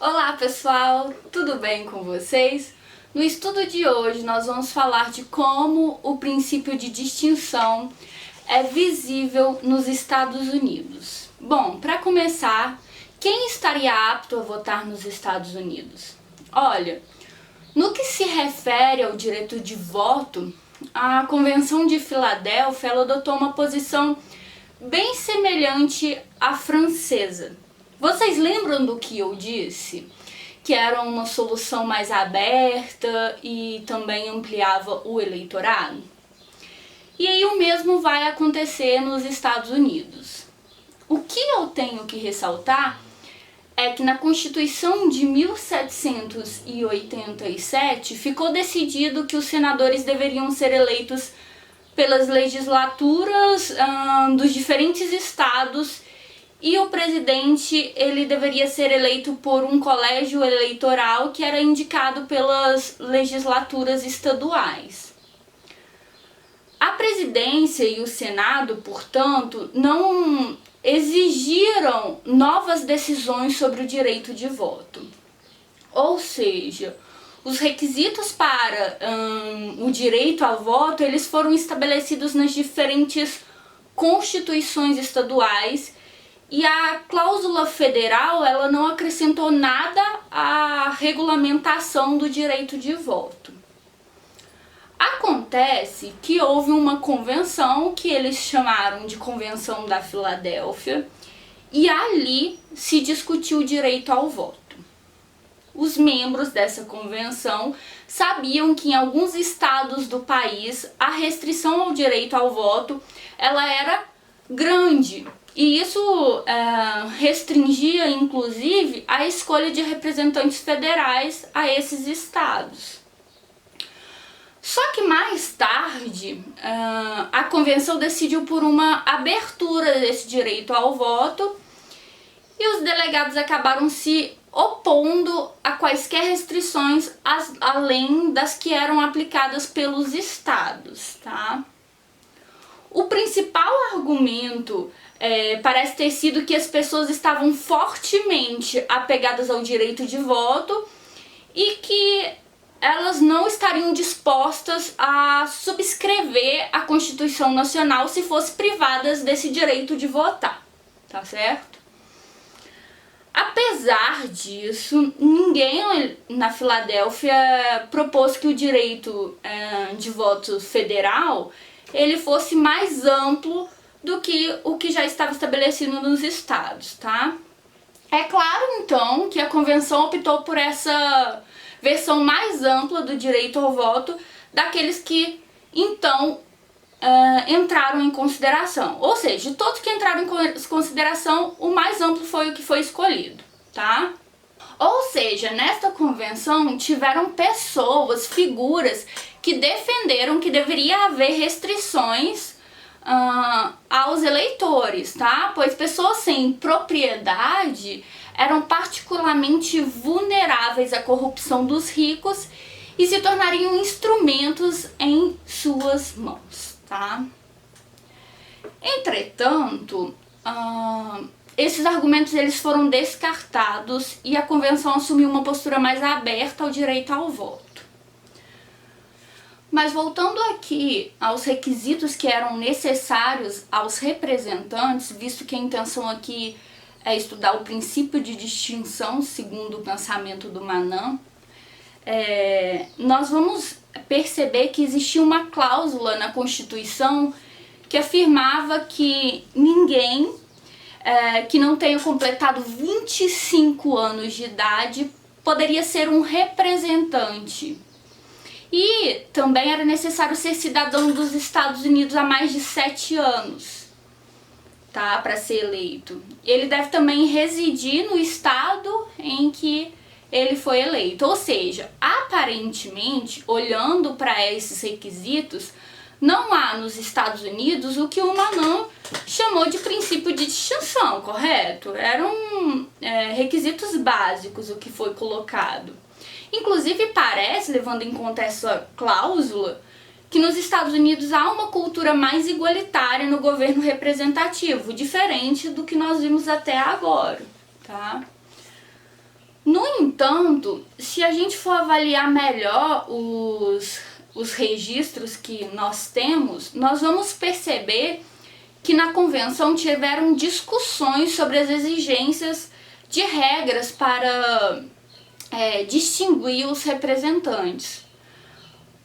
Olá pessoal, tudo bem com vocês? No estudo de hoje nós vamos falar de como o princípio de distinção é visível nos Estados Unidos. Bom, para começar, quem estaria apto a votar nos Estados Unidos? Olha, no que se refere ao direito de voto, a Convenção de Filadélfia ela adotou uma posição bem semelhante à francesa. Vocês lembram do que eu disse? Que era uma solução mais aberta e também ampliava o eleitorado? E aí o mesmo vai acontecer nos Estados Unidos. O que eu tenho que ressaltar é que na Constituição de 1787 ficou decidido que os senadores deveriam ser eleitos pelas legislaturas dos diferentes estados e o presidente ele deveria ser eleito por um colégio eleitoral que era indicado pelas legislaturas estaduais. A presidência e o Senado, portanto, não exigiram novas decisões sobre o direito de voto. Ou seja, os requisitos para o direito ao voto eles foram estabelecidos nas diferentes constituições estaduais e a cláusula federal ela não acrescentou nada à regulamentação do direito de voto. Acontece que houve uma convenção que eles chamaram de Convenção da Filadélfia e ali se discutiu o direito ao voto. Os membros dessa convenção sabiam que em alguns estados do país a restrição ao direito ao voto ela era grande e isso restringia inclusive a escolha de representantes federais a esses estados. Só que mais tarde a convenção decidiu por uma abertura desse direito ao voto e os delegados acabaram se opondo a quaisquer restrições além das que eram aplicadas pelos estados, tá? O principal argumento parece ter sido que as pessoas estavam fortemente apegadas ao direito de voto e que elas não estariam dispostas a subscrever a Constituição Nacional se fossem privadas desse direito de votar, tá certo? Apesar disso, ninguém na Filadélfia propôs que o direito de voto federal ele fosse mais amplo do que o que já estava estabelecido nos estados, tá? É claro, então, que a convenção optou por essa versão mais ampla do direito ao voto daqueles que, então, entraram em consideração. Ou seja, de todos que entraram em consideração, o mais amplo foi o que foi escolhido, tá? Ou seja, nesta convenção tiveram pessoas, figuras, que defenderam que deveria haver restrições aos eleitores, tá? Pois pessoas sem propriedade eram particularmente vulneráveis à corrupção dos ricos e se tornariam instrumentos em suas mãos, tá? Entretanto, esses argumentos eles foram descartados e a convenção assumiu uma postura mais aberta ao direito ao voto. Mas voltando aqui aos requisitos que eram necessários aos representantes, visto que a intenção aqui é estudar o princípio de distinção segundo o pensamento do Manan, nós vamos perceber que existia uma cláusula na Constituição que afirmava que ninguém que não tenha completado 25 anos de idade poderia ser um representante. E também era necessário ser cidadão dos Estados Unidos há mais de 7 anos, tá, para ser eleito. Ele deve também residir no estado em que ele foi eleito. Ou seja, aparentemente, olhando para esses requisitos, não há nos Estados Unidos o que o Manan chamou de princípio de distinção, correto? Eram requisitos básicos o que foi colocado. Inclusive parece, levando em conta essa cláusula, que nos Estados Unidos há uma cultura mais igualitária no governo representativo, diferente do que nós vimos até agora, tá? No entanto, se a gente for avaliar melhor os registros que nós temos, nós vamos perceber que na convenção tiveram discussões sobre as exigências de regras para distinguir os representantes.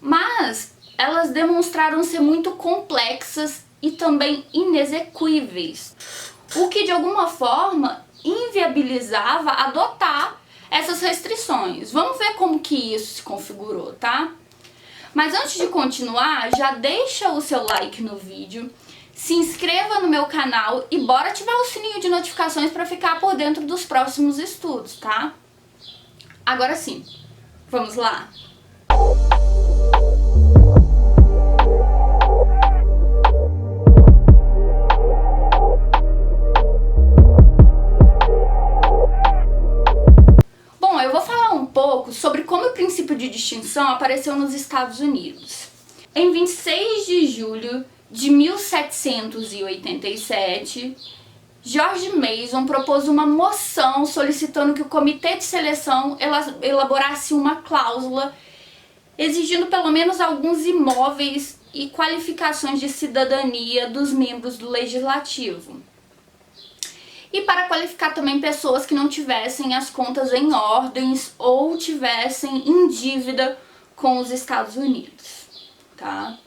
Mas elas demonstraram ser muito complexas e também inexequíveis, o que de alguma forma inviabilizava adotar essas restrições. Vamos ver como que isso se configurou, tá? Mas antes de continuar, já deixa o seu like no vídeo, se inscreva no meu canal e bora ativar o sininho de notificações para ficar por dentro dos próximos estudos, tá? Agora sim, vamos lá? Bom, eu vou falar um pouco sobre como o princípio de distinção apareceu nos Estados Unidos. Em 26 de julho de 1787, George Mason propôs uma moção solicitando que o comitê de seleção elaborasse uma cláusula exigindo pelo menos alguns imóveis e qualificações de cidadania dos membros do legislativo. E para qualificar também pessoas que não tivessem as contas em ordens ou tivessem em dívida com os Estados Unidos, tá?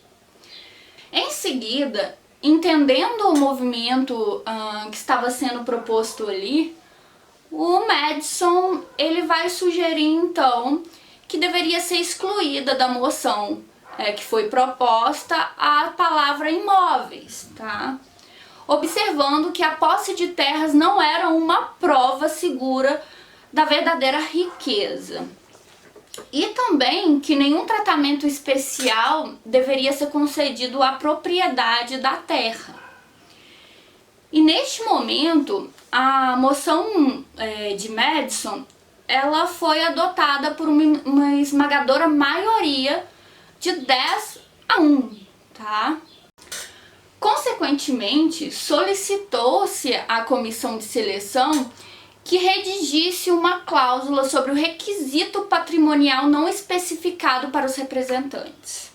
Em seguida, entendendo o movimento que estava sendo proposto ali, o Madison ele vai sugerir então que deveria ser excluída da moção que foi proposta a palavra imóveis, tá? Observando que a posse de terras não era uma prova segura da verdadeira riqueza. E também que nenhum tratamento especial deveria ser concedido à propriedade da terra. E neste momento, a moção de Madison ela foi adotada por uma esmagadora maioria de 10-1, tá? Consequentemente, solicitou-se à comissão de seleção que redigisse uma cláusula sobre o requisito patrimonial não especificado para os representantes.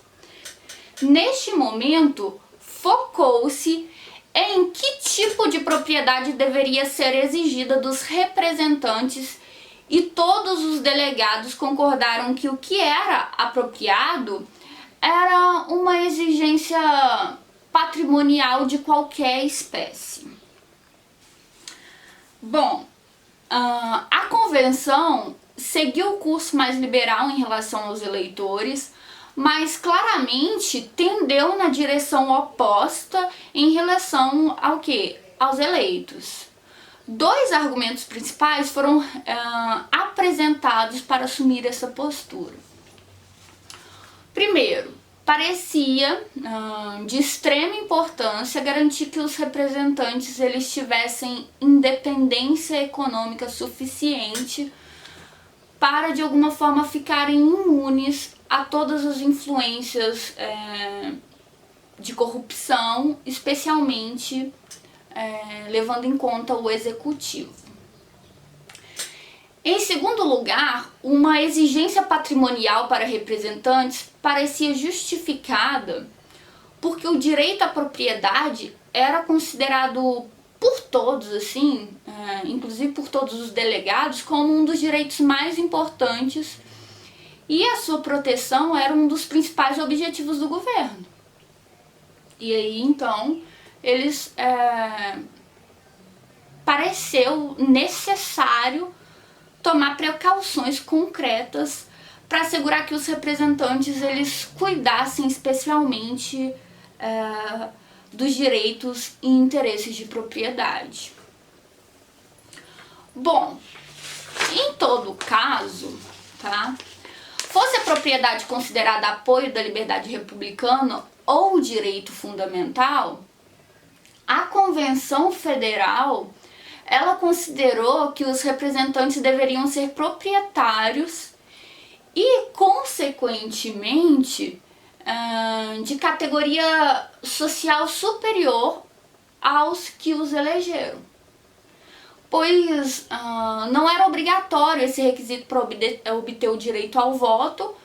Neste momento, focou-se em que tipo de propriedade deveria ser exigida dos representantes e todos os delegados concordaram que o que era apropriado era uma exigência patrimonial de qualquer espécie. Bom, a convenção seguiu o curso mais liberal em relação aos eleitores, mas claramente tendeu na direção oposta em relação ao quê? Aos eleitos. Dois argumentos principais foram apresentados para assumir essa postura. Primeiro, parecia de extrema importância garantir que os representantes eles tivessem independência econômica suficiente para de alguma forma ficarem imunes a todas as influências de corrupção, especialmente levando em conta o executivo. Em segundo lugar, uma exigência patrimonial para representantes parecia justificada porque o direito à propriedade era considerado por todos, inclusive por todos os delegados, como um dos direitos mais importantes e a sua proteção era um dos principais objetivos do governo. E aí, então, pareceu necessário tomar precauções concretas para assegurar que os representantes eles cuidassem especialmente dos direitos e interesses de propriedade. Bom, em todo caso, tá? Fosse a propriedade considerada apoio da liberdade republicana ou direito fundamental, a Convenção Federal ela considerou que os representantes deveriam ser proprietários e, consequentemente, de categoria social superior aos que os elegeram. pois não era obrigatório esse requisito para obter o direito ao voto,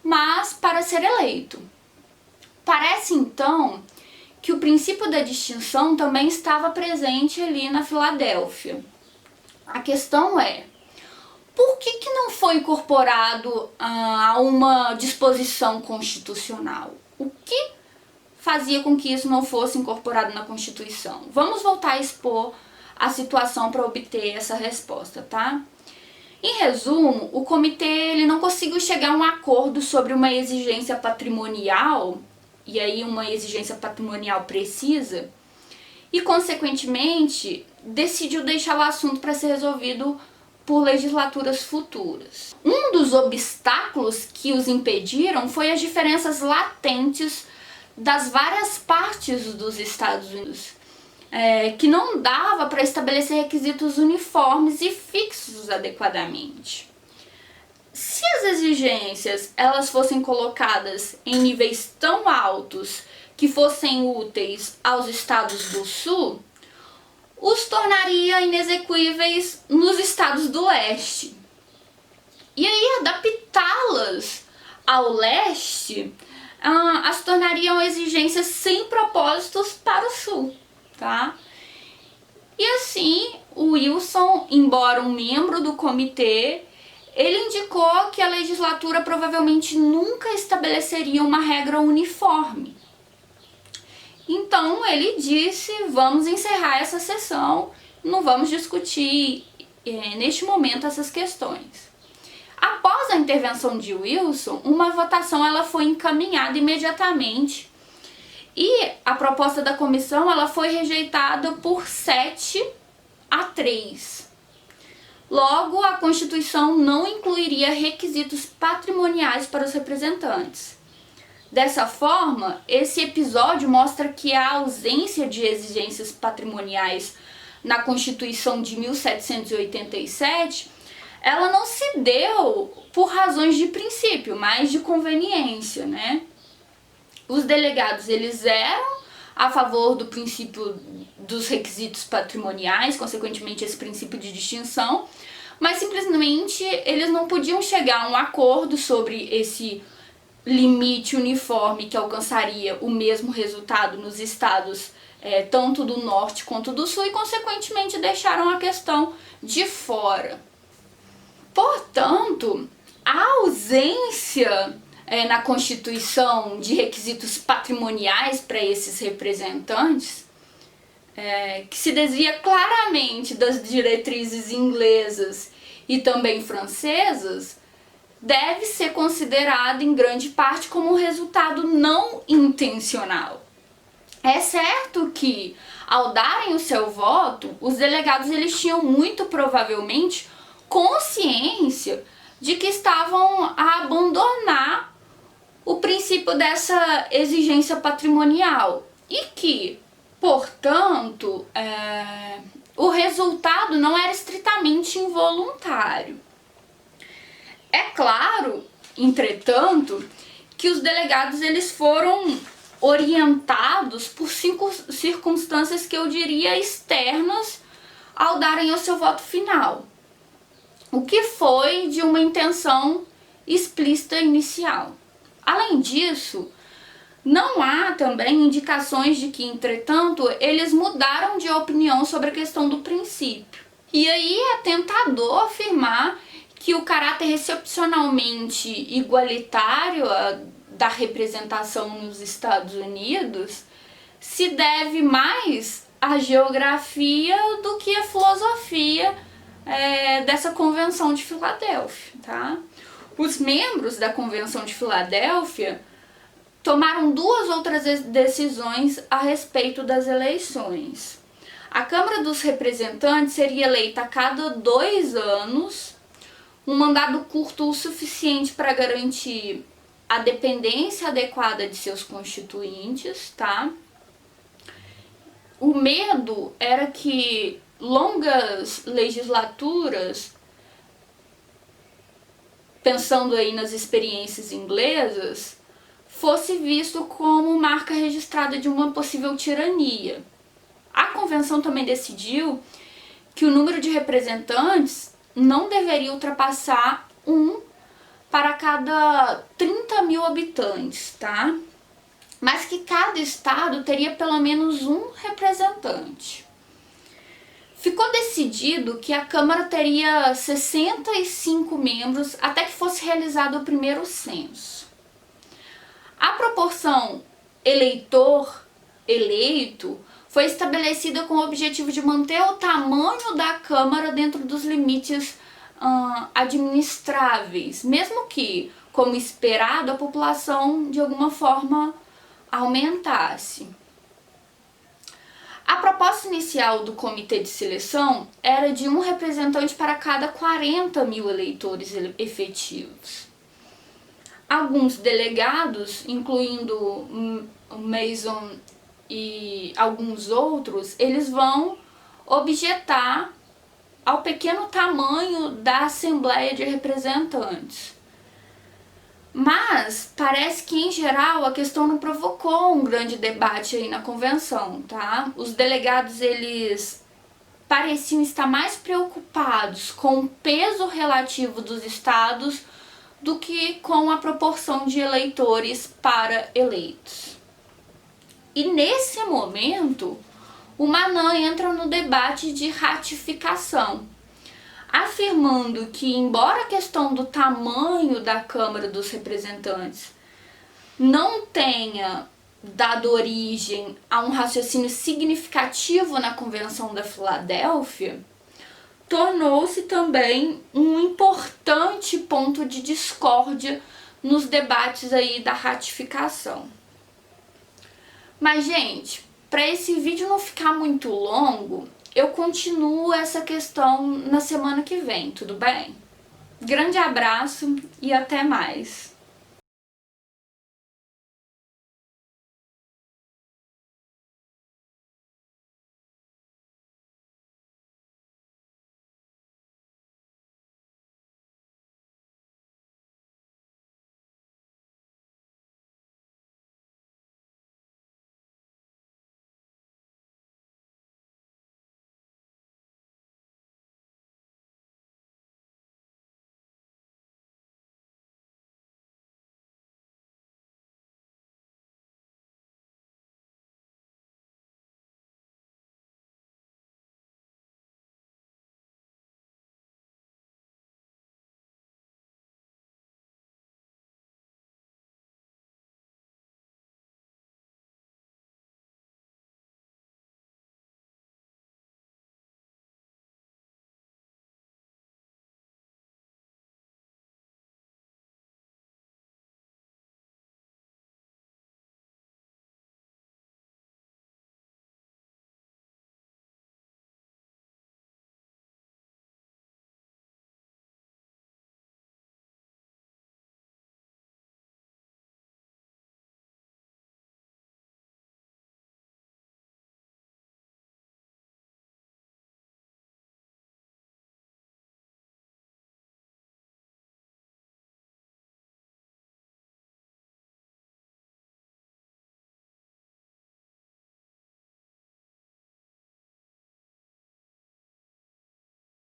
mas para ser eleito. Parece então que o princípio da distinção também estava presente ali na Filadélfia. A questão é, por que não foi incorporado a uma disposição constitucional? O que fazia com que isso não fosse incorporado na Constituição? Vamos voltar a expor a situação para obter essa resposta, tá? Em resumo, o comitê ele não conseguiu chegar a um acordo sobre uma exigência patrimonial, e aí uma exigência patrimonial precisa, e consequentemente decidiu deixar o assunto para ser resolvido por legislaturas futuras. Um dos obstáculos que os impediram foi as diferenças latentes das várias partes dos Estados Unidos, que não dava para estabelecer requisitos uniformes e fixos adequadamente. Se as exigências elas fossem colocadas em níveis tão altos que fossem úteis aos estados do Sul, os tornaria inexequíveis nos estados do Leste. E aí adaptá-las ao Leste as tornariam exigências sem propósitos para o Sul, tá? E assim, o Wilson, embora um membro do comitê, ele indicou que a legislatura provavelmente nunca estabeleceria uma regra uniforme. Então ele disse, vamos encerrar essa sessão, não vamos discutir neste momento essas questões. Após a intervenção de Wilson, uma votação ela foi encaminhada imediatamente e a proposta da comissão ela foi rejeitada por 7-3. Logo, a Constituição não incluiria requisitos patrimoniais para os representantes. Dessa forma, esse episódio mostra que a ausência de exigências patrimoniais na Constituição de 1787, ela não se deu por razões de princípio, mas de conveniência, né? Os delegados, eles eram a favor do princípio dos requisitos patrimoniais, consequentemente esse princípio de distinção, mas simplesmente eles não podiam chegar a um acordo sobre esse limite uniforme que alcançaria o mesmo resultado nos estados tanto do norte quanto do sul e consequentemente deixaram a questão de fora. Portanto, a ausência na Constituição de requisitos patrimoniais para esses representantes, que se desvia claramente das diretrizes inglesas e também francesas, deve ser considerada em grande parte como um resultado não intencional. É certo que, ao darem o seu voto, os delegados eles tinham muito provavelmente consciência de que estavam a abandonar o princípio dessa exigência patrimonial e que, portanto, o resultado não era estritamente involuntário. É claro, entretanto, que os delegados eles foram orientados por circunstâncias que eu diria externas ao darem o seu voto final, o que foi de uma intenção explícita inicial. Além disso, não há também indicações de que, entretanto, eles mudaram de opinião sobre a questão do princípio. E aí é tentador afirmar que o caráter excepcionalmente igualitário da representação nos Estados Unidos se deve mais à geografia do que à filosofia dessa Convenção de Filadélfia, tá? Os membros da Convenção de Filadélfia tomaram duas outras decisões a respeito das eleições. A Câmara dos Representantes seria eleita a cada 2 anos, um mandado curto o suficiente para garantir a dependência adequada de seus constituintes, tá? O medo era que longas legislaturas, pensando aí nas experiências inglesas, fosse visto como marca registrada de uma possível tirania. A convenção também decidiu que o número de representantes não deveria ultrapassar 1 para cada 30 mil habitantes, tá? Mas que cada estado teria pelo menos um representante. Ficou decidido que a Câmara teria 65 membros até que fosse realizado o primeiro censo. A proporção eleitor-eleito foi estabelecida com o objetivo de manter o tamanho da Câmara dentro dos limites administráveis, mesmo que, como esperado, a população de alguma forma aumentasse. A proposta inicial do comitê de seleção era de um representante para cada 40 mil eleitores efetivos. Alguns delegados, incluindo Mason e alguns outros, eles vão objetar ao pequeno tamanho da Assembleia de Representantes. Mas parece que, em geral, a questão não provocou um grande debate aí na convenção, tá? Os delegados, eles pareciam estar mais preocupados com o peso relativo dos estados do que com a proporção de eleitores para eleitos. E nesse momento, o Manan entra no debate de ratificação, afirmando que, embora a questão do tamanho da Câmara dos Representantes não tenha dado origem a um raciocínio significativo na Convenção da Filadélfia, tornou-se também um importante ponto de discórdia nos debates aí da ratificação. Mas, gente, para esse vídeo não ficar muito longo, eu continuo essa questão na semana que vem, tudo bem? Grande abraço e até mais!